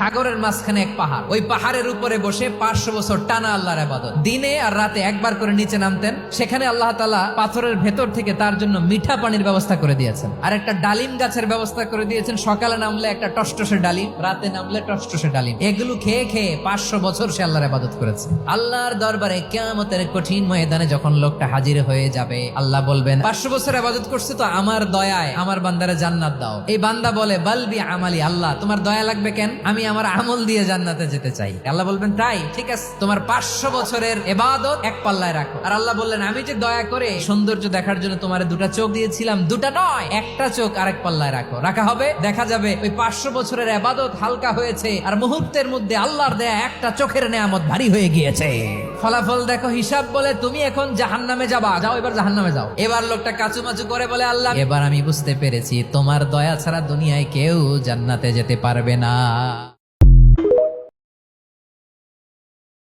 সাগরের মাঝখানে এক পাহাড়, ওই পাহাড়ের উপরে বসে 500 বছর টানা আল্লাহর ইবাদত। দিনে আর রাতে একবার করে নিচে নামতেন। সেখানে আল্লাহ তাআলা পাথরের ভেতর থেকে তার জন্য মিঠা পানির ব্যবস্থা করে দিয়েছেন, আর একটা ডালিম গাছের ব্যবস্থা করে দিয়েছেন। সকালে নামলে একটা টসটসে ডালিম, রাতে নামলে টসটসে ডালিম। এগুলো খেয়ে খেয়ে 500 বছর সে আল্লাহর ইবাদত করেছে। আল্লাহর দরবারে কিয়ামতের কঠিন ময়দানে যখন লোকটা হাজির হয়ে যাবে, আল্লাহ বলবেন 500 বছর ইবাদত করছে তো আমার দয়ায় আমার বান্দারে জান্নাত দাও। এই বান্দা বলে বালবি আমালি, আল্লাহ তোমার দয়া লাগবে কেন, আমি আমার আমল দিয়ে জান্নাতে যেতে চাই। আল্লাহ বলবেন তাই, ঠিক আছে, তোমার 500 বছরের ইবাদত এক পাল্লায় রাখো। আর আল্লাহ বললেন আমি যে দয়া করে সৌন্দর্য দেখার জন্য তোমারে 2টা চোখ দিয়েছিলাম, 2টা নয়, একটা চোখ আরেক পাল্লায় রাখো। রাখা হবে, দেখা যাবে ওই 500 বছরের ইবাদত হালকা হয়েছে, আর মুহূর্তের মধ্যে আল্লাহর দেয়া একটা চোখের নেয়ামত ভারী হয়ে গিয়েছে। ফলাফল দেখো, হিসাব বলে তুমি এখন জাহান্নামে যাবা, যাও এবার জাহান্নামে যাও। এবার লোকটা কাচুমাচু করে বলে আল্লাহ এবার আমি বুঝতে পেরেছি তোমার দয়া ছাড়া দুনিয়ায় কেউ জান্নাতে যেতে পারবে না।